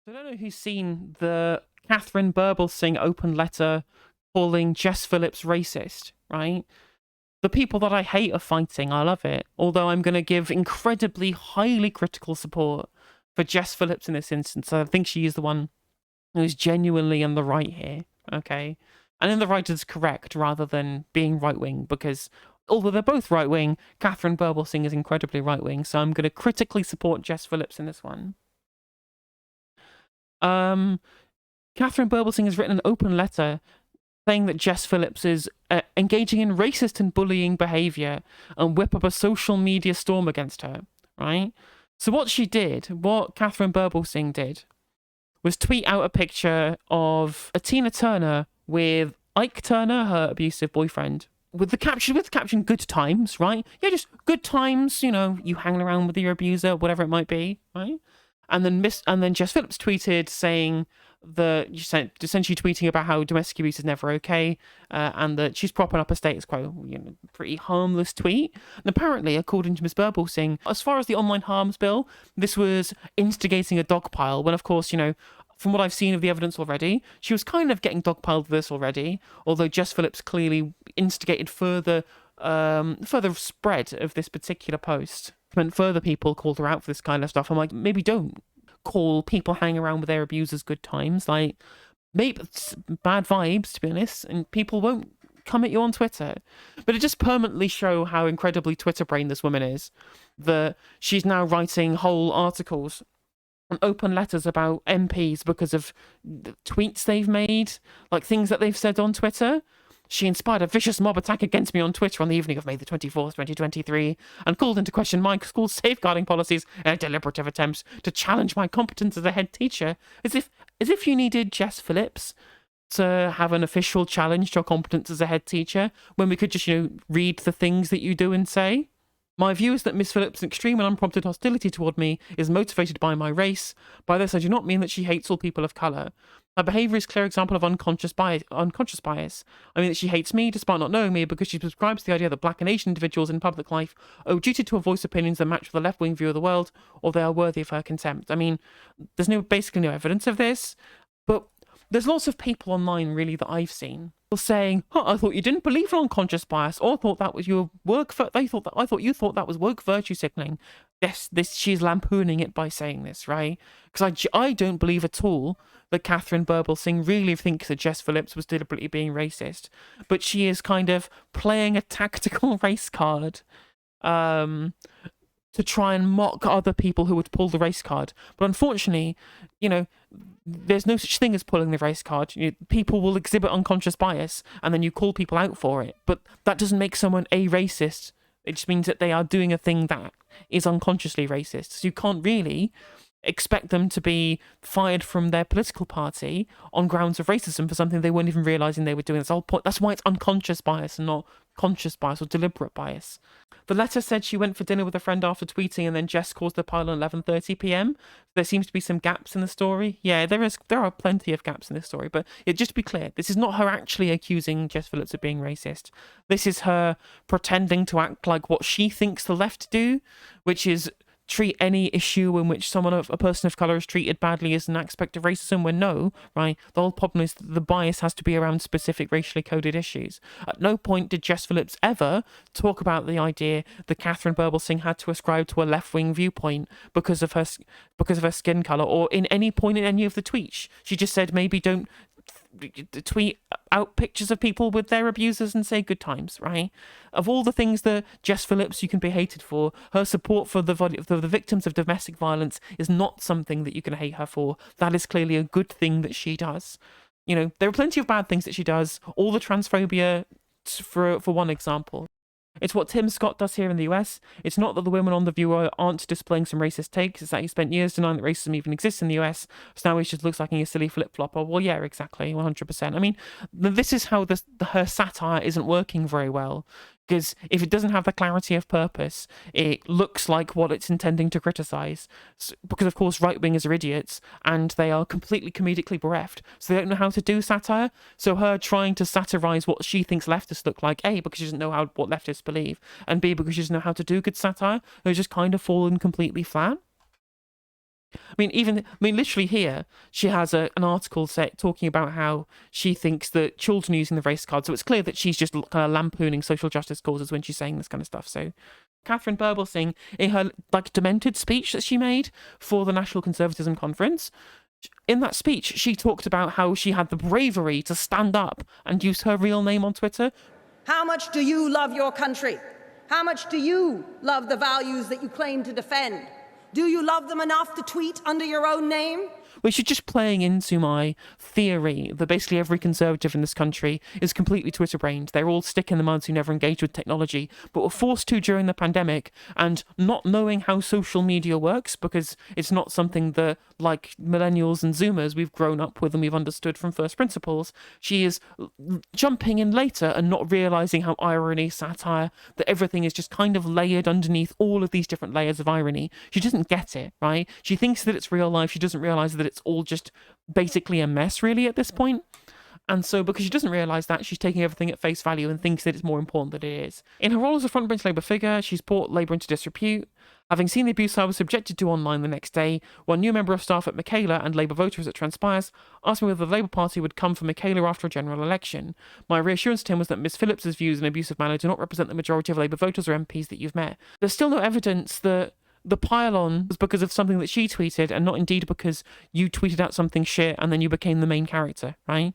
I don't know who's seen the Katharine Birbalsingh open letter calling Jess Philips racist, right? The people that I hate are fighting. I love it. Although I'm going to give incredibly highly critical support for Jess Philips in this instance. I think she is the one who's genuinely in the right here, okay? And in the right is correct rather than being right-wing, because although they're both right-wing, Katharine Birbalsingh is incredibly right-wing, so I'm going to critically support Jess Philips in this one. Katharine Birbalsingh has written an open letter saying that Jess Philips is engaging in racist and bullying behavior and whip up a social media storm against her, right? So what Katharine Birbalsingh did, was tweet out a picture of a Tina Turner with Ike Turner, her abusive boyfriend, with the caption "good times," right? Yeah, just good times, you know, you hanging around with your abuser, whatever it might be, right? And then Jess Philips tweeted saying essentially tweeting about how domestic abuse is never okay, and that she's propping up a status quo, pretty harmless tweet. And apparently, according to Ms. Birbalsingh, as far as the online harms bill, this was instigating a dogpile, when of course, from what I've seen of the evidence already, she was kind of getting dogpiled with this already, although Jess Philips clearly instigated further spread of this particular post. When further people called her out for this kind of stuff, I'm like, maybe don't call people hanging around with their abusers good times. Like, maybe it's bad vibes, to be honest, and people won't come at you on Twitter. But it just permanently show how incredibly Twitter brained this woman is, that she's now writing whole articles and open letters about MPs because of the tweets they've made, like things that they've said on Twitter. She inspired a vicious mob attack against me on Twitter on the evening of May the 24th, 2023, and called into question my school's safeguarding policies in a deliberative attempt to challenge my competence as a head teacher, as if you needed Jess Philips to have an official challenge to your competence as a head teacher, when we could just, read the things that you do and say. My view is that Miss Phillips' extreme and unprompted hostility toward me is motivated by my race. By this, I do not mean that she hates all people of colour. Her behaviour is a clear example of unconscious bias. I mean that she hates me, despite not knowing me, because she subscribes to the idea that black and Asian individuals in public life owe duty to voice opinions that match with the left-wing view of the world, or they are worthy of her contempt. I mean, there's basically no evidence of this, but there's lots of people online, really, that I've seen saying, I thought you didn't believe in unconscious bias, or I thought that was your work. I thought you thought that was woke virtue signaling. She's lampooning it by saying this, right? Because I don't believe at all that Katharine Birbalsingh really thinks that Jess Philips was deliberately being racist, but she is kind of playing a tactical race card, to try and mock other people who would pull the race card. But unfortunately, there's no such thing as pulling the race card. People will exhibit unconscious bias, and then you call people out for it. But that doesn't make someone a racist. It just means that they are doing a thing that is unconsciously racist. So you can't really expect them to be fired from their political party on grounds of racism for something they weren't even realising they were doing. That's the whole point. That's why it's unconscious bias and not conscious bias or deliberate bias. The letter said she went for dinner with a friend after tweeting, and then Jess caused the pile at 11:30 p.m. There seems to be some gaps in the story. Yeah, there are plenty of gaps in this story, but just to be clear, this is not her actually accusing Jess Philips of being racist. This is her pretending to act like what she thinks the left do, which is treat any issue in which a person of colour is treated badly as an aspect of racism, when no, right? The whole problem is that the bias has to be around specific racially coded issues. At no point did Jess Philips ever talk about the idea that Katharine Birbalsingh had to ascribe to a left-wing viewpoint because of her skin colour, or in any point in any of the tweets. She just said maybe don't tweet out pictures of people with their abusers and say good times, right? Of all the things that Jess Philips you can be hated for, her support for the victims of domestic violence is not something that you can hate her for. That is clearly a good thing that she does. There are plenty of bad things that she does. All the transphobia, for one example. It's what Tim Scott does here in the US. It's not that the women on The View aren't displaying some racist takes. It's that he spent years denying that racism even exists in the US. So now he just looks like a silly flip-flopper. Well, yeah, exactly, 100%. I mean, this is how her satire isn't working very well. Because if it doesn't have the clarity of purpose, it looks like what it's intending to criticise. Because, of course, right-wingers are idiots, and they are completely comedically bereft. So they don't know how to do satire. So her trying to satirise what she thinks leftists look like, A, because she doesn't know what leftists believe, and B, because she doesn't know how to do good satire, they just kind of fallen completely flat. Literally here, she has an article talking about how she thinks that children are using the race card. So it's clear that she's just kind of lampooning social justice causes when she's saying this kind of stuff. So Katharine Birbalsingh, in her demented speech that she made for the National Conservatism Conference, in that speech, she talked about how she had the bravery to stand up and use her real name on Twitter. How much do you love your country? How much do you love the values that you claim to defend? Do you love them enough to tweet under your own name? Which is just playing into my theory that basically every conservative in this country is completely Twitter-brained. They're all stick in the mud who never engaged with technology, but were forced to during the pandemic, and not knowing how social media works, because it's not something that, like millennials and Zoomers, we've grown up with and we've understood from first principles. She is jumping in later and not realising how irony, satire, that everything is just kind of layered underneath all of these different layers of irony. She doesn't get it, right? She thinks that it's real life. She doesn't realise that it's all just basically a mess, really, at this point. And so, because she doesn't realise that, she's taking everything at face value and thinks that it's more important than it is. In her role as a front-bench Labour figure, she's brought Labour into disrepute. Having seen the abuse I was subjected to online the next day, one new member of staff at Michaela and Labour voter as it transpires asked me whether the Labour Party would come for Michaela after a general election. My reassurance to him was that Ms Phillips' views in an abusive manner do not represent the majority of Labour voters or MPs that you've met. There's still no evidence that the pile-on was because of something that she tweeted and not indeed because you tweeted out something shit and then you became the main character, right?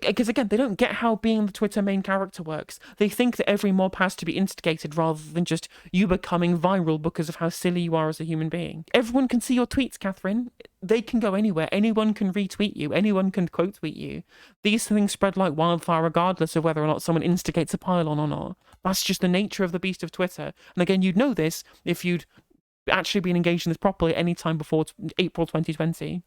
Because again, they don't get how being the Twitter main character works. They think that every mob has to be instigated rather than just you becoming viral because of how silly you are as a human being. Everyone can see your tweets, Katharine. They can go anywhere. Anyone can retweet you. Anyone can quote tweet you. These things spread like wildfire regardless of whether or not someone instigates a pile-on or not. That's just the nature of the beast of Twitter. And again, you'd know this if you'd actually been engaged in this properly any time before April 2020.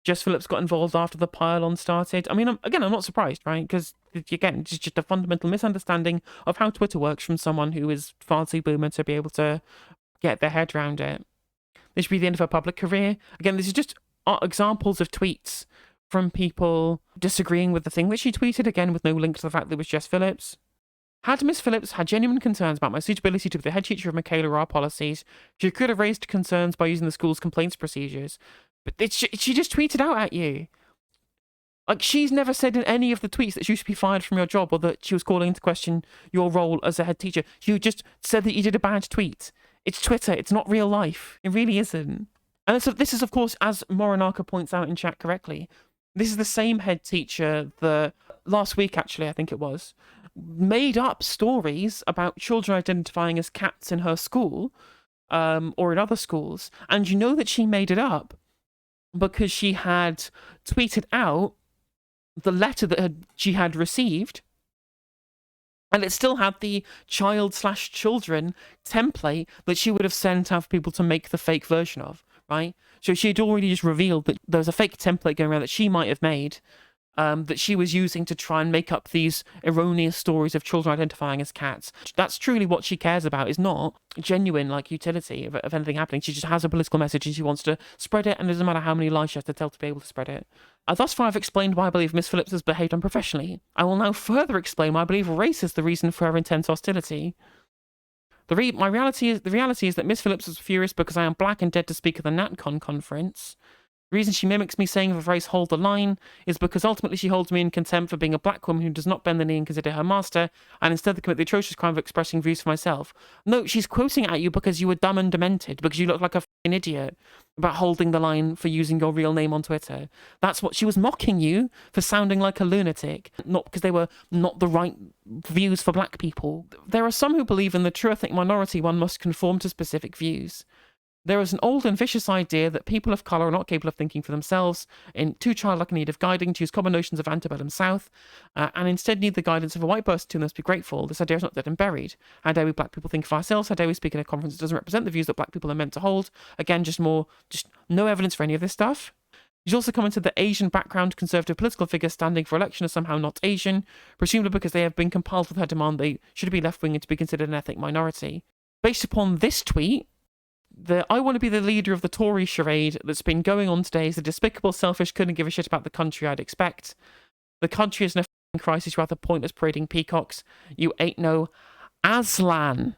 Jess Philips got involved after the pile-on started. I'm not surprised, right? Because, again, it's just a fundamental misunderstanding of how Twitter works from someone who is far too boomer to be able to get their head around it. This should be the end of her public career. Again, this is just examples of tweets from people disagreeing with the thing that she tweeted, again, with no link to the fact that it was Jess Philips. Had Miss Phillips had genuine concerns about my suitability to be the head teacher of Michaela or our policies, she could have raised concerns by using the school's complaints procedures. But she just tweeted out at you. Like, she's never said in any of the tweets that you should be fired from your job or that she was calling into question your role as a head teacher. You just said that you did a bad tweet. It's Twitter. It's not real life. It really isn't. And so this is, of course, as Morinaka points out in chat correctly, this is the same head teacher that last week, actually, I think it was, made up stories about children identifying as cats in her school or in other schools. And you know that she made it up because she had tweeted out the letter that she had received, and it still had the child/children template that she would have sent out for people to make the fake version of, right? So she had already just revealed that there was a fake template going around that she might have made, that she was using to try and make up these erroneous stories of children identifying as cats. That's truly what she cares about, is not genuine utility of anything happening. She just has a political message and she wants to spread it, and it doesn't matter how many lies she has to tell to be able to spread it. Thus far I've explained why I believe Miss Phillips has behaved unprofessionally. I will now further explain why I believe race is the reason for her intense hostility. The reality is that Miss Phillips was furious because I am black and dead to speak at the NatCon conference. The reason she mimics me saying the phrase "hold the line" is because ultimately she holds me in contempt for being a black woman who does not bend the knee and consider her master, and instead commit the atrocious crime of expressing views for myself. No, she's quoting at you because you were dumb and demented, because you look like a f***ing idiot about holding the line for using your real name on Twitter. That's what she was mocking you for, sounding like a lunatic, not because they were not the right views for black people. There are some who believe in the true ethnic minority one must conform to specific views. There is an old and vicious idea that people of colour are not capable of thinking for themselves, in too childlike need of guiding to use common notions of antebellum South, and instead need the guidance of a white person to whom they must be grateful. This idea is not dead and buried. How dare we black people think for ourselves? How dare we speak in a conference that doesn't represent the views that black people are meant to hold? Again, just no evidence for any of this stuff. She's also commented that Asian background conservative political figures standing for election are somehow not Asian, presumably because they have been compelled with her demand they should be left-wing and to be considered an ethnic minority. Based upon this tweet, the "I want to be the leader of the Tory charade" that's been going on today is the despicable, selfish, couldn't give a shit about the country I'd expect. The country is in a f***ing crisis, rather pointless parading peacocks. You ain't no Aslan.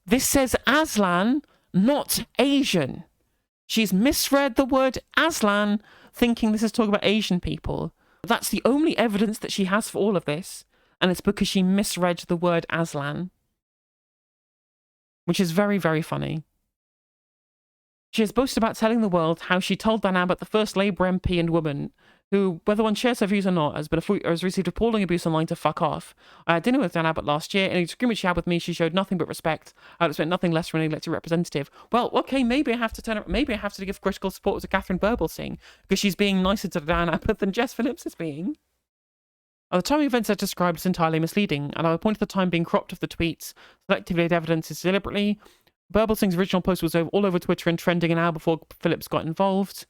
This says Aslan, not Asian. She's misread the word Aslan, thinking this is talking about Asian people. That's the only evidence that she has for all of this, and it's because she misread the word Aslan. Which is very, very funny. She has boasted about telling the world how she told Dan Abbott, the first Labour MP and woman, who, whether one shares her views or not, has received appalling abuse online, to fuck off. I had dinner with Dan Abbott last year, and in the disagreement she had with me, she showed nothing but respect. I would expect nothing less from an elected representative. Well, okay, maybe I have to give critical support to Katharine Birbalsingh, because she's being nicer to Dan Abbott than Jess Philips is being. At the time of events I described is entirely misleading, and I would point to the time being cropped of the tweets. Selectively laid evidence is deliberately. Birbalsingh's original post was all over Twitter and trending an hour before Philips got involved.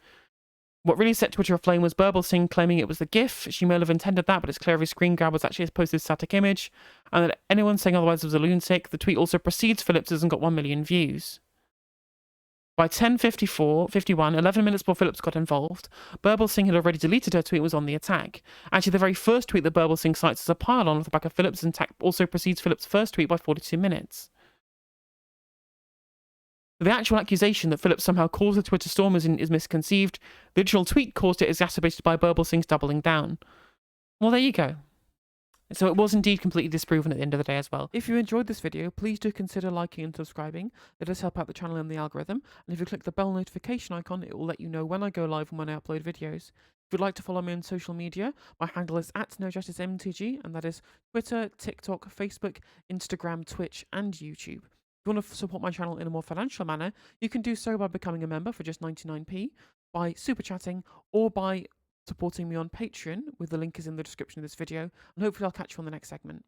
What really set Twitter aflame was Birbalsingh claiming it was the GIF. She may have intended that, but it's clear every screen grab was actually a posted static image, and that anyone saying otherwise was a lunatic. The tweet also precedes Phillips's and got 1 million views. By 10:51, 11 minutes before Philips got involved, Birbalsingh had already deleted her tweet and was on the attack. Actually, the very first tweet that Birbalsingh cites as a pile-on off the back of Philips' attack also precedes Philips' first tweet by 42 minutes. The actual accusation that Philips somehow caused the Twitter storm is misconceived. The original tweet caused it, exacerbated by Birbalsingh's doubling down. Well, there you go. So it was indeed completely disproven at the end of the day as well. If you enjoyed this video, please do consider liking and subscribing. It does help out the channel and the algorithm. And if you click the bell notification icon, it will let you know when I go live and when I upload videos. If you'd like to follow me on social media, my handle is @NoJusticeMTG, and that is Twitter, TikTok, Facebook, Instagram, Twitch, and YouTube. If you want to support my channel in a more financial manner, you can do so by becoming a member for just 99p, by super chatting, or by supporting me on Patreon, with the link is in the description of this video, and hopefully I'll catch you on the next segment.